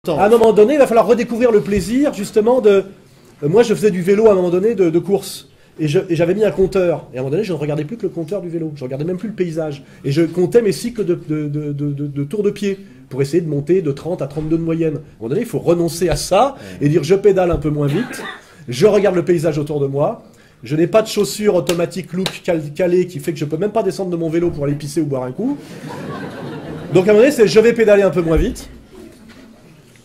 À un moment donné, il va falloir redécouvrir le plaisir, justement, de... Moi, je faisais du vélo à un moment donné de course. Et j'avais mis un compteur. Et à un moment donné, je ne regardais plus que le compteur du vélo. Je ne regardais même plus le paysage. Et je comptais mes cycles de tour de pied pour essayer de monter de 30 à 32 de moyenne. À un moment donné, il faut renoncer à ça et dire je pédale un peu moins vite. Je regarde le paysage autour de moi. Je n'ai pas de chaussures automatiques look calées qui fait que je ne peux même pas descendre de mon vélo pour aller pisser ou boire un coup. Donc à un moment donné, c'est je vais pédaler un peu moins vite.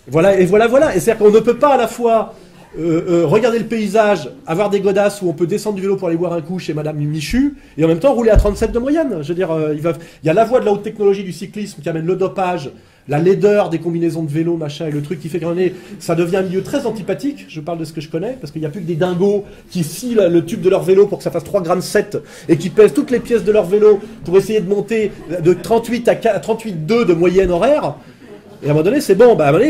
Voilà. Et c'est-à-dire qu'on ne peut pas à la fois regarder le paysage, avoir des godasses où on peut descendre du vélo pour aller boire un coup chez Madame Michu, et en même temps rouler à 37 de moyenne. Je veux dire, il y a la voie de la haute technologie du cyclisme qui amène le dopage, la laideur des combinaisons de vélo, machin, et le truc qui fait qu'à un moment donné, ça devient un milieu très antipathique. Je parle de ce que je connais, parce qu'il n'y a plus que des dingos qui scient le tube de leur vélo pour que ça fasse 3,7 g et qui pèsent toutes les pièces de leur vélo pour essayer de monter de 38 à 38,2 de moyenne horaire. Et à un moment donné, c'est bon, à un moment donné,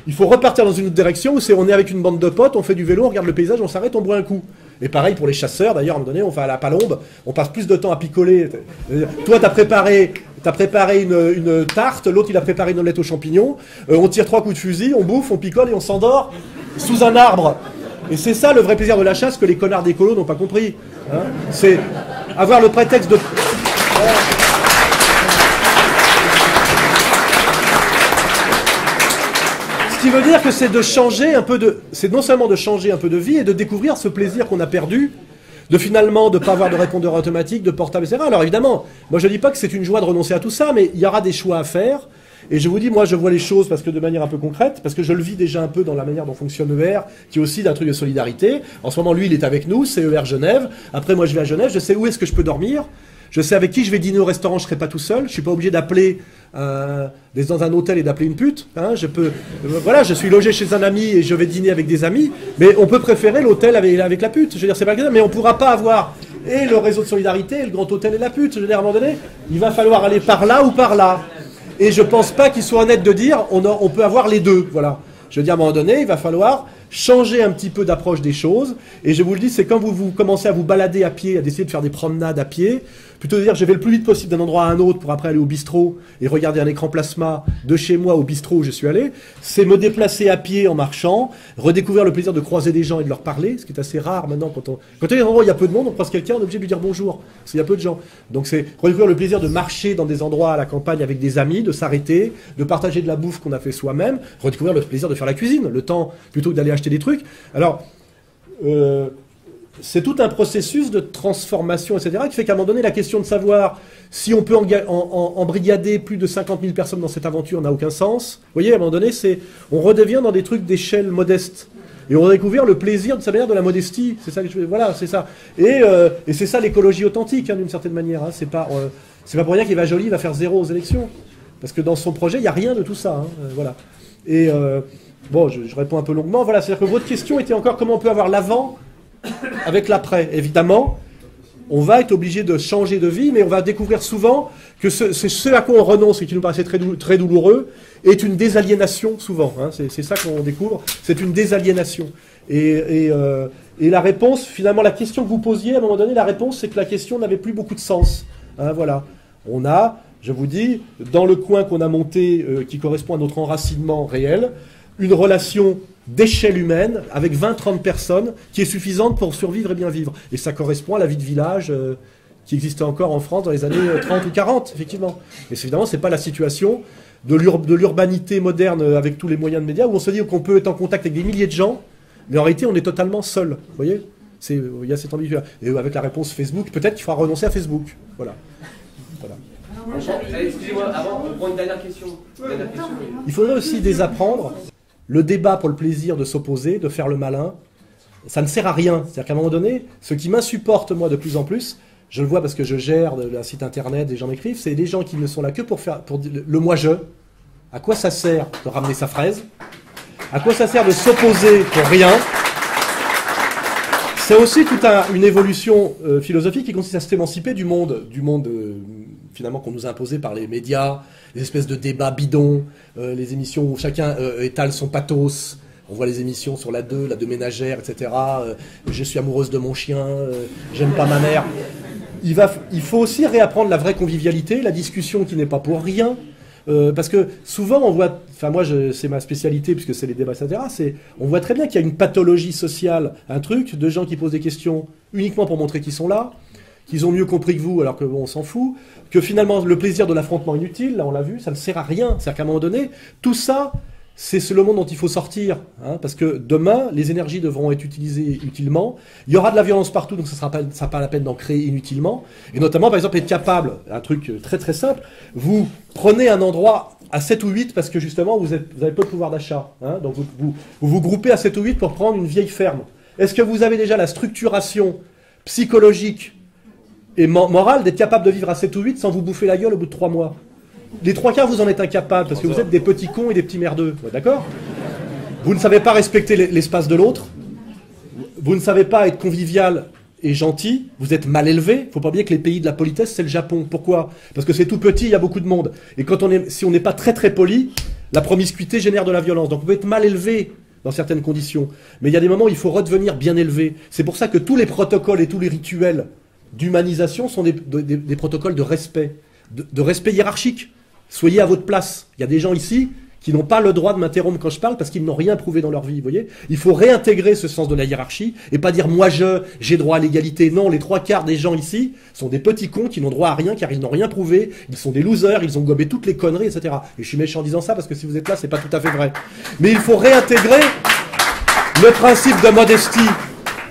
il faut repartir dans une autre direction où on est avec une bande de potes, on fait du vélo, on regarde le paysage, on s'arrête, on boit un coup. Et pareil pour les chasseurs, d'ailleurs, à un moment donné, on fait à la palombe, on passe plus de temps à picoler. Toi, t'as préparé une tarte, l'autre, il a préparé une omelette aux champignons, on tire 3 coups de fusil, on bouffe, on picole et on s'endort sous un arbre. Et c'est ça le vrai plaisir de la chasse que les connards d'écolos n'ont pas compris. Hein, c'est avoir le prétexte de... Ce qui veut dire que c'est de changer un peu de... C'est non seulement de changer un peu de vie et de découvrir ce plaisir qu'on a perdu, de finalement ne pas avoir de répondeur automatique, de portable, etc. Alors évidemment, moi je ne dis pas que c'est une joie de renoncer à tout ça, mais il y aura des choix à faire. Et je vous dis, moi je vois les choses parce que de manière un peu concrète, parce que je le vis déjà un peu dans la manière dont fonctionne ER, qui est aussi d'un truc de solidarité. En ce moment, lui, il est avec nous, c'est ER Genève. Après, moi je vais à Genève, je sais où est-ce que je peux dormir. Je sais avec qui je vais dîner au restaurant, je ne serai pas tout seul. Je ne suis pas obligé d'appeler dans un hôtel et d'appeler une pute. Hein. Voilà, je suis logé chez un ami et je vais dîner avec des amis. Mais on peut préférer l'hôtel avec la pute. Je veux dire, c'est pas grave, mais on ne pourra pas avoir et le réseau de solidarité et le grand hôtel et la pute. Je veux dire, à un moment donné, il va falloir aller par là ou par là. Et je ne pense pas qu'il soit honnête de dire on peut avoir les deux. Voilà. Je veux dire, à un moment donné, il va falloir changer un petit peu d'approche des choses. Et je vous le dis, c'est quand vous commencez à vous balader à pied, à essayer de faire des promenades à pied, plutôt de dire je vais le plus vite possible d'un endroit à un autre pour après aller au bistrot et regarder un écran plasma de chez moi au bistrot où je suis allé, c'est me déplacer à pied en marchant, redécouvrir le plaisir de croiser des gens et de leur parler, ce qui est assez rare maintenant quand il y a un endroit où il y a peu de monde, on croise quelqu'un, on est obligé de lui dire bonjour, parce qu'il y a peu de gens. Donc c'est redécouvrir le plaisir de marcher dans des endroits à la campagne avec des amis, de s'arrêter, de partager de la bouffe qu'on a fait soi-même, redécouvrir le plaisir de faire la cuisine, le temps plutôt que d'aller acheter des trucs. Alors, c'est tout un processus de transformation, etc., qui fait qu'à un moment donné, la question de savoir si on peut embrigader plus de 50 000 personnes dans cette aventure n'a aucun sens. Vous voyez, à un moment donné, on redevient dans des trucs d'échelle modeste. Et on redécouvre le plaisir de sa manière de la modestie. C'est ça que voilà, c'est ça. Et c'est ça l'écologie authentique, hein, d'une certaine manière. Hein. C'est pas pour rien qu'Eva Joly va faire 0 aux élections. Parce que dans son projet, il n'y a rien de tout ça. Hein, voilà. Et bon, je réponds un peu longuement. Voilà, c'est-à-dire que votre question était encore comment on peut avoir l'avant avec l'après. Évidemment, on va être obligé de changer de vie, mais on va découvrir souvent que ce à quoi on renonce et qui nous paraissait très douloureux est une désaliénation souvent. Hein. C'est ça qu'on découvre, c'est une désaliénation. Et la réponse, finalement, la question que vous posiez, à un moment donné, la réponse, c'est que la question n'avait plus beaucoup de sens. Hein, voilà. On a, je vous dis, dans le coin qu'on a monté, qui correspond à notre enracinement réel, une relation d'échelle humaine avec 20-30 personnes qui est suffisante pour survivre et bien vivre. Et ça correspond à la vie de village qui existait encore en France dans les années 30 ou 40, effectivement. Et évidemment, ce n'est pas la situation de l'urbanité moderne avec tous les moyens de médias où on se dit qu'on peut être en contact avec des milliers de gens, mais en réalité, on est totalement seul. Vous voyez ? Il y a cette ambiguïté. Et avec la réponse Facebook, peut-être qu'il faudra renoncer à Facebook. Voilà. Excusez-moi, avant, on prend une dernière question. Il faudrait aussi désapprendre le débat pour le plaisir de s'opposer, de faire le malin. Ça ne sert à rien. C'est-à-dire qu'à un moment donné, ce qui m'insupporte, moi, de plus en plus, je le vois parce que je gère un site internet, des gens m'écrivent, c'est des gens qui ne sont là que pour le moi-je. À quoi ça sert de ramener sa fraise? À quoi ça sert de s'opposer pour rien? C'est aussi toute une évolution philosophique qui consiste à s'émanciper du monde finalement qu'on nous a imposé par les médias, les espèces de débats bidons, les émissions où chacun étale son pathos. On voit les émissions sur la 2 ménagère, etc. Je suis amoureuse de mon chien, j'aime pas ma mère. Il faut aussi réapprendre la vraie convivialité, la discussion qui n'est pas pour rien, Parce que souvent on voit, enfin moi c'est ma spécialité puisque c'est les débats, etc. On voit très bien qu'il y a une pathologie sociale, un truc de gens qui posent des questions uniquement pour montrer qu'ils sont là, qu'ils ont mieux compris que vous alors que bon, on s'en fout, que finalement le plaisir de l'affrontement inutile, là on l'a vu, ça ne sert à rien. C'est-à-dire qu'à un moment donné, tout ça, c'est le monde dont il faut sortir, hein, parce que demain, les énergies devront être utilisées utilement. Il y aura de la violence partout, donc ça sera pas la peine d'en créer inutilement. Et notamment, par exemple, être capable, un truc très très simple, vous prenez un endroit à 7 ou 8 parce que justement, vous avez peu de pouvoir d'achat. Hein, donc vous groupez à 7 ou 8 pour prendre une vieille ferme. Est-ce que vous avez déjà la structuration psychologique et morale d'être capable de vivre à 7 ou 8 sans vous bouffer la gueule au bout de 3 mois? Les 3 quarts, vous en êtes incapables, parce que vous êtes des petits cons et des petits merdeux. Ouais, d'accord? Vous ne savez pas respecter l'espace de l'autre. Vous ne savez pas être convivial et gentil. Vous êtes mal élevé. Il ne faut pas oublier que les pays de la politesse, c'est le Japon. Pourquoi? Parce que c'est tout petit, il y a beaucoup de monde. Et si on n'est pas très très poli, la promiscuité génère de la violence. Donc vous pouvez être mal élevé dans certaines conditions. Mais il y a des moments où il faut redevenir bien élevé. C'est pour ça que tous les protocoles et tous les rituels d'humanisation sont des protocoles de respect. De respect hiérarchique. Soyez à votre place. Il y a des gens ici qui n'ont pas le droit de m'interrompre quand je parle parce qu'ils n'ont rien prouvé dans leur vie, vous voyez. Il faut réintégrer ce sens de la hiérarchie et pas dire moi j'ai droit à l'égalité. Non, les 3 quarts des gens ici sont des petits cons qui n'ont droit à rien car ils n'ont rien prouvé, ils sont des losers, ils ont gobé toutes les conneries, etc. Et je suis méchant en disant ça parce que si vous êtes là, c'est pas tout à fait vrai. Mais il faut réintégrer le principe de modestie,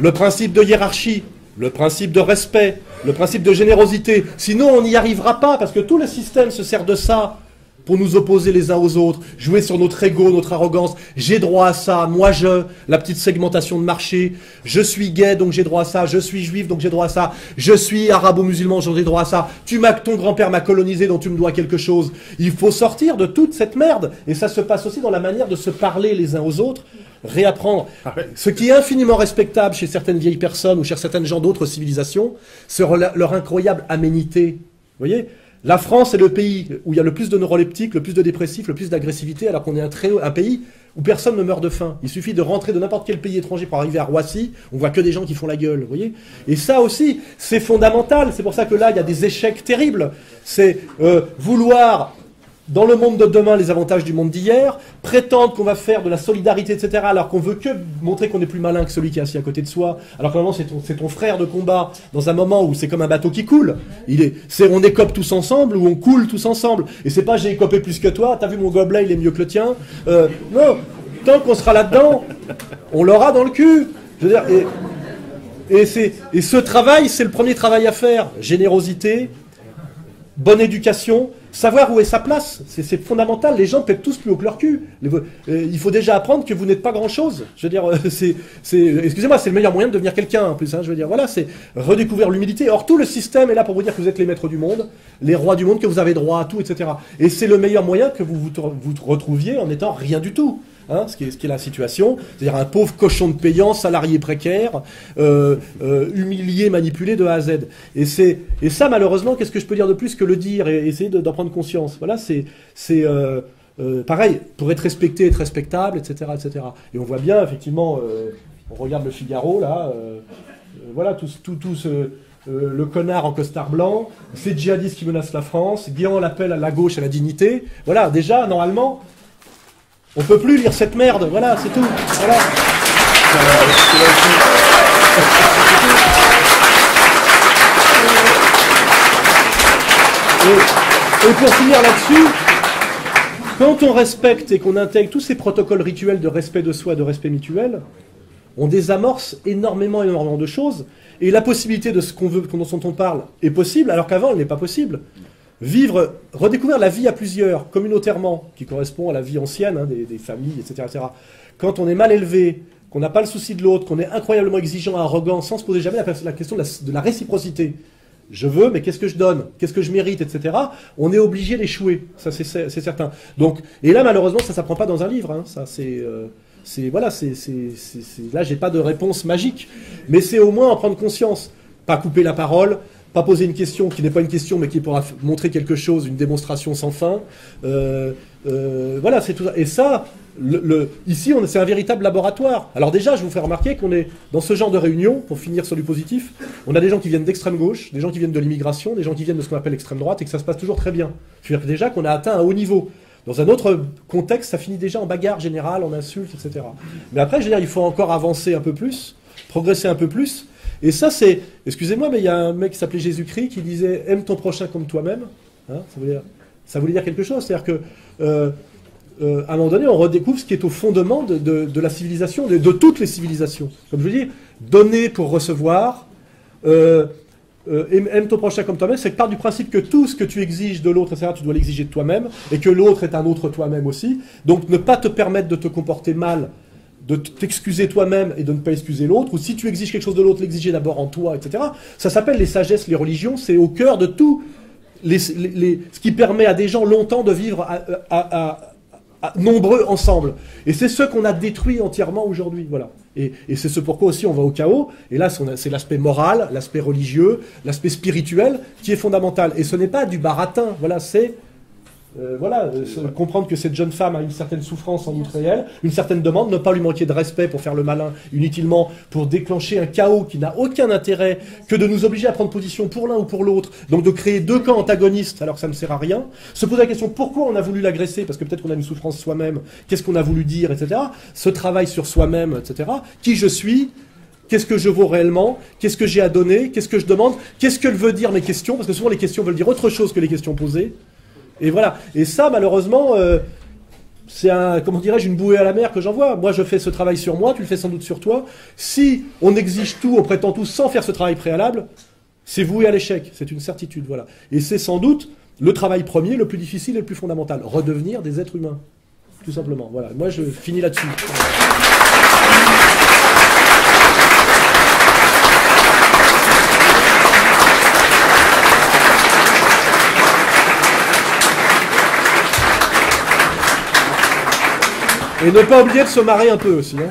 le principe de hiérarchie, le principe de respect, le principe de générosité. Sinon, on n'y arrivera pas, parce que tout le système se sert de ça pour nous opposer les uns aux autres, jouer sur notre ego, notre arrogance. J'ai droit à ça, moi la petite segmentation de marché, je suis gay, donc j'ai droit à ça, je suis juif, donc j'ai droit à ça, je suis arabo-musulman, j'ai droit à ça, ton grand-père m'a colonisé, donc tu me dois quelque chose. Il faut sortir de toute cette merde, et ça se passe aussi dans la manière de se parler les uns aux autres, réapprendre. Ce qui est infiniment respectable chez certaines vieilles personnes ou chez certaines gens d'autres civilisations, c'est leur incroyable aménité. Vous voyez, la France est le pays où il y a le plus de neuroleptiques, le plus de dépressifs, le plus d'agressivité, alors qu'on est un pays où personne ne meurt de faim. Il suffit de rentrer de n'importe quel pays étranger pour arriver à Roissy, on voit que des gens qui font la gueule, vous voyez. Et ça aussi, c'est fondamental. C'est pour ça que là, il y a des échecs terribles. C'est vouloir dans le monde de demain, les avantages du monde d'hier, prétendre qu'on va faire de la solidarité, etc., alors qu'on veut que montrer qu'on est plus malin que celui qui est assis à côté de soi, alors que normalement c'est ton frère de combat, dans un moment où c'est comme un bateau qui coule. On écope tous ensemble, ou on coule tous ensemble. Et c'est pas j'ai écopé plus que toi, t'as vu mon gobelet, il est mieux que le tien. Non, tant qu'on sera là-dedans, on l'aura dans le cul. Je veux dire, et ce travail, c'est le premier travail à faire. Générosité, bonne éducation, savoir où est sa place, c'est fondamental. Les gens pètent tous plus haut que leur cul. Il faut déjà apprendre que vous n'êtes pas grand-chose. Je veux dire, excusez-moi, c'est le meilleur moyen de devenir quelqu'un en plus. Hein, je veux dire, voilà, c'est redécouvrir l'humilité. Or, tout le système est là pour vous dire que vous êtes les maîtres du monde, les rois du monde, que vous avez droit à tout, etc. Et c'est le meilleur moyen que vous retrouviez en n'étant rien du tout. Hein, ce qui est la situation, c'est-à-dire un pauvre cochon de payant, salarié précaire, humilié, manipulé de A à Z. Et ça, malheureusement, qu'est-ce que je peux dire de plus que le dire et essayer d'en prendre conscience. Voilà, c'est pareil, pour être respecté, être respectable, etc., etc. Et on voit bien, effectivement, on regarde le Figaro, là, voilà, le connard en costard blanc, ces djihadistes qui menacent la France, Guéant l'appel à la gauche, à la dignité. Voilà, déjà, normalement, on peut plus lire cette merde, voilà, c'est tout. Voilà. Et pour finir là-dessus, quand on respecte et qu'on intègre tous ces protocoles rituels de respect de soi, de respect mutuel, on désamorce énormément de choses, et la possibilité de ce qu'on veut, dont on parle, est possible, alors qu'avant, elle n'est pas possible. Redécouvrir la vie à plusieurs, communautairement, qui correspond à la vie ancienne, hein, des familles, etc., etc. Quand on est mal élevé, qu'on n'a pas le souci de l'autre, qu'on est incroyablement exigeant, arrogant, sans se poser jamais la question de la réciprocité. Je veux, mais qu'est-ce que je donne? Qu'est-ce que je mérite, etc. On est obligé d'échouer, ça c'est certain. Donc, et là, malheureusement, ça s'apprend pas dans un livre. Hein, ça là, j'ai pas de réponse magique, mais c'est au moins en prendre conscience, pas couper la parole. pas poser une question qui n'est pas une question, mais qui pourra montrer quelque chose, une démonstration sans fin. Voilà, c'est tout ça. Et ça, ici, c'est un véritable laboratoire. Alors déjà, je vous fais remarquer qu'on est dans ce genre de réunion, pour finir sur du positif, on a des gens qui viennent d'extrême gauche, des gens qui viennent de l'immigration, des gens qui viennent de ce qu'on appelle l'extrême droite, et que ça se passe toujours très bien. Je veux dire déjà qu'on a atteint un haut niveau. Dans un autre contexte, ça finit déjà en bagarre générale, en insultes, etc. Mais après, je veux dire, il faut encore avancer un peu plus, progresser un peu plus. Et ça, c'est... Excusez-moi, mais il y a un mec qui s'appelait Jésus-Christ qui disait « Aime ton prochain comme toi-même ». Hein, ça voulait dire quelque chose. C'est-à-dire que, à un moment donné, on redécouvre ce qui est au fondement de la civilisation, de toutes les civilisations. Comme je vous dis, donner pour recevoir, aime ton prochain comme toi-même, c'est que part du principe que tout ce que tu exiges de l'autre, etc., tu dois l'exiger de toi-même, et que l'autre est un autre toi-même aussi. Donc ne pas te permettre de te comporter mal, de t'excuser toi-même et de ne pas excuser l'autre, ou si tu exiges quelque chose de l'autre, l'exiger d'abord en toi, etc. Ça s'appelle les sagesses, les religions, c'est au cœur de tout ce qui permet à des gens longtemps de vivre nombreux ensemble. Et c'est ce qu'on a détruit entièrement aujourd'hui. Voilà. Et c'est ce pourquoi aussi on va au chaos. Et là, c'est l'aspect moral, l'aspect religieux, l'aspect spirituel qui est fondamental. Et ce n'est pas du baratin. Voilà, c'est... comprendre que cette jeune femme a une certaine souffrance en outre réel, une certaine demande, ne pas lui manquer de respect pour faire le malin inutilement, pour déclencher un chaos qui n'a aucun intérêt que de nous obliger à prendre position pour l'un ou pour l'autre, donc de créer deux camps antagonistes alors que ça ne sert à rien, se poser la question pourquoi on a voulu l'agresser, parce que peut-être qu'on a une souffrance soi-même, qu'est-ce qu'on a voulu dire, etc. Ce travail sur soi-même, etc. Qui je suis, qu'est-ce que je vaux réellement, qu'est-ce que j'ai à donner, qu'est-ce que je demande, qu'est-ce que veulent dire mes questions, parce que souvent les questions veulent dire autre chose que les questions posées. Et voilà. Et ça, malheureusement, c'est comment dirais-je, une bouée à la mer que j'envoie. Moi, je fais ce travail sur moi, tu le fais sans doute sur toi. Si on exige tout, on prétend tout sans faire ce travail préalable, c'est voué à l'échec. C'est une certitude, voilà. Et c'est sans doute le travail premier, le plus difficile et le plus fondamental. Redevenir des êtres humains. Tout simplement. Voilà. Moi, je finis là-dessus. Et ne pas oublier de se marrer un peu aussi. Hein.